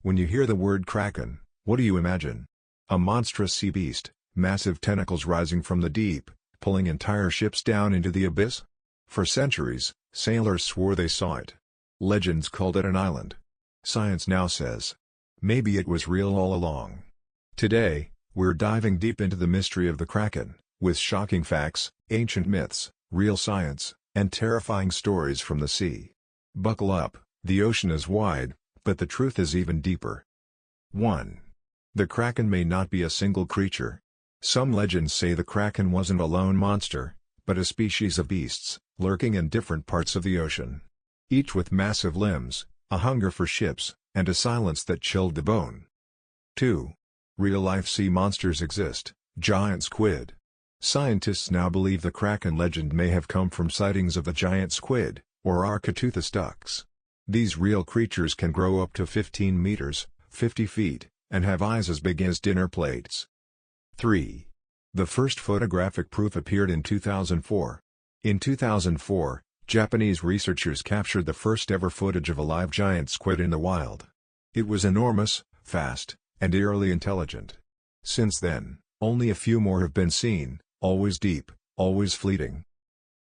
When you hear the word kraken, what do you imagine? A monstrous sea beast, massive tentacles rising from the deep, pulling entire ships down into the abyss? For centuries, sailors swore they saw it. Legends called it an island. Science now says, maybe it was real all along. Today, we're diving deep into the mystery of the Kraken, with shocking facts, ancient myths, real science, and terrifying stories from the sea. Buckle up, the ocean is wide, but the truth is even deeper. 1. The Kraken may not be a single creature. Some legends say the Kraken wasn't a lone monster, but a species of beasts, lurking in different parts of the ocean. Each with massive limbs, a hunger for ships, and a silence that chilled the bone. 2. Real-life sea monsters exist, giant squid. Scientists now believe the Kraken legend may have come from sightings of the giant squid, or Architeuthis ducks. These real creatures can grow up to 15 meters, 50 feet, and have eyes as big as dinner plates. 3. The first photographic proof appeared in 2004. In 2004, Japanese researchers captured the first ever footage of a live giant squid in the wild. It was enormous, fast, and eerily intelligent. Since then, only a few more have been seen, always deep, always fleeting.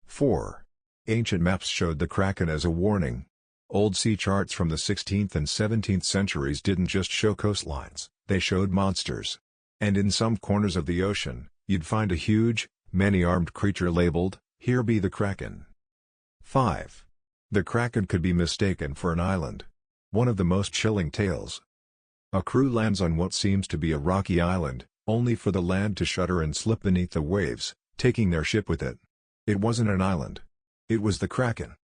4. Ancient maps showed the Kraken as a warning. Old sea charts from the 16th and 17th centuries didn't just show coastlines, they showed monsters. And in some corners of the ocean, you'd find a huge, many-armed creature labeled, "Here be the Kraken." 5. The Kraken could be mistaken for an island. One of the most chilling tales. A crew lands on what seems to be a rocky island, only for the land to shudder and slip beneath the waves, taking their ship with it. It wasn't an island. It was the Kraken.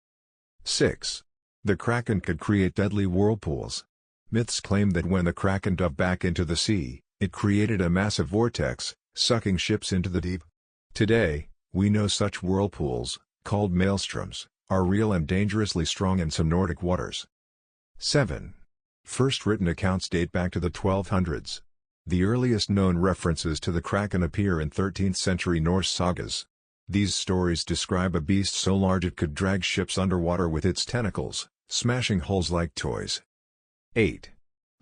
6. The Kraken could create deadly whirlpools. Myths claim that when the Kraken dove back into the sea, it created a massive vortex, sucking ships into the deep. Today, we know such whirlpools, called maelstroms, are real and dangerously strong in some Nordic waters. 7. First written accounts date back to the 1200s. The earliest known references to the Kraken appear in 13th century Norse sagas. These stories describe a beast so large it could drag ships underwater with its tentacles, smashing hulls like toys. 8.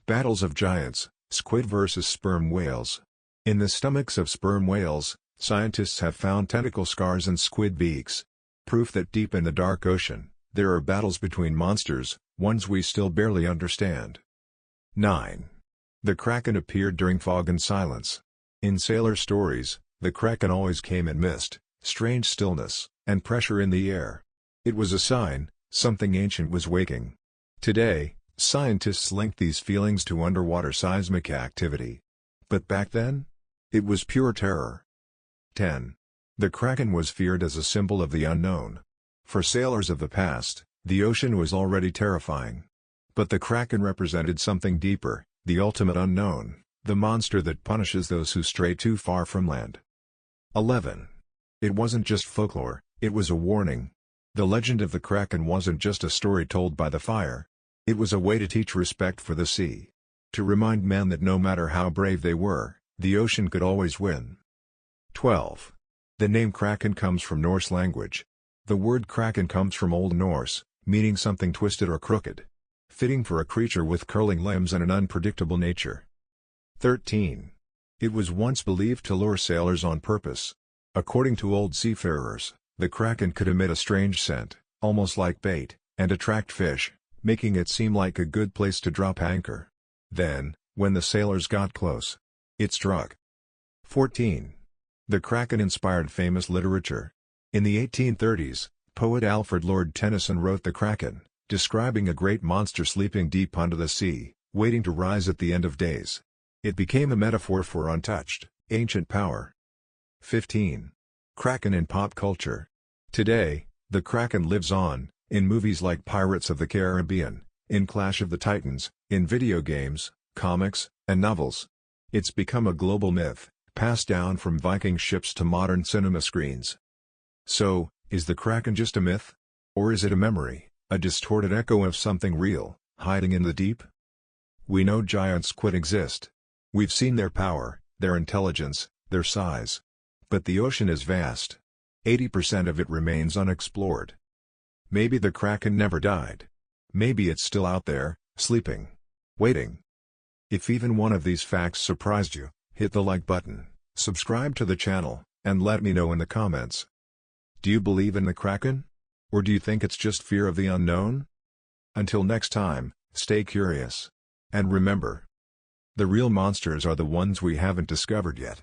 Battles of giants, squid versus sperm whales. In the stomachs of sperm whales, scientists have found tentacle scars and squid beaks. Proof that deep in the dark ocean, there are battles between monsters, ones we still barely understand. 9. The Kraken appeared during fog and silence. In sailor stories, the Kraken always came in mist, strange stillness, and pressure in the air. It was a sign, something ancient was waking. Today, scientists link these feelings to underwater seismic activity. But back then? It was pure terror. 10. The Kraken was feared as a symbol of the unknown. For sailors of the past, the ocean was already terrifying. But the Kraken represented something deeper, the ultimate unknown, the monster that punishes those who stray too far from land. 11. It wasn't just folklore, it was a warning. The legend of the Kraken wasn't just a story told by the fire. It was a way to teach respect for the sea. To remind men that no matter how brave they were, the ocean could always win. 12. The name Kraken comes from Norse language. The word Kraken comes from Old Norse, meaning something twisted or crooked. Fitting for a creature with curling limbs and an unpredictable nature. 13. It was once believed to lure sailors on purpose. According to old seafarers, the Kraken could emit a strange scent, almost like bait, and attract fish, making it seem like a good place to drop anchor. Then, when the sailors got close, it struck. 14. The Kraken inspired famous literature. In the 1830s, poet Alfred Lord Tennyson wrote The Kraken, describing a great monster sleeping deep under the sea, waiting to rise at the end of days. It became a metaphor for untouched, ancient power. 15. Kraken in pop culture. Today, the Kraken lives on, in movies like Pirates of the Caribbean, in Clash of the Titans, in video games, comics, and novels. It's become a global myth, passed down from Viking ships to modern cinema screens. So, is the Kraken just a myth? Or is it a memory, a distorted echo of something real, hiding in the deep? We know giant squid exist. We've seen their power, their intelligence, their size. But the ocean is vast. 80% of it remains unexplored. Maybe the Kraken never died. Maybe it's still out there, sleeping. Waiting. If even one of these facts surprised you, hit the like button, subscribe to the channel, and let me know in the comments. Do you believe in the Kraken? Or do you think it's just fear of the unknown? Until next time, stay curious. And remember, the real monsters are the ones we haven't discovered yet.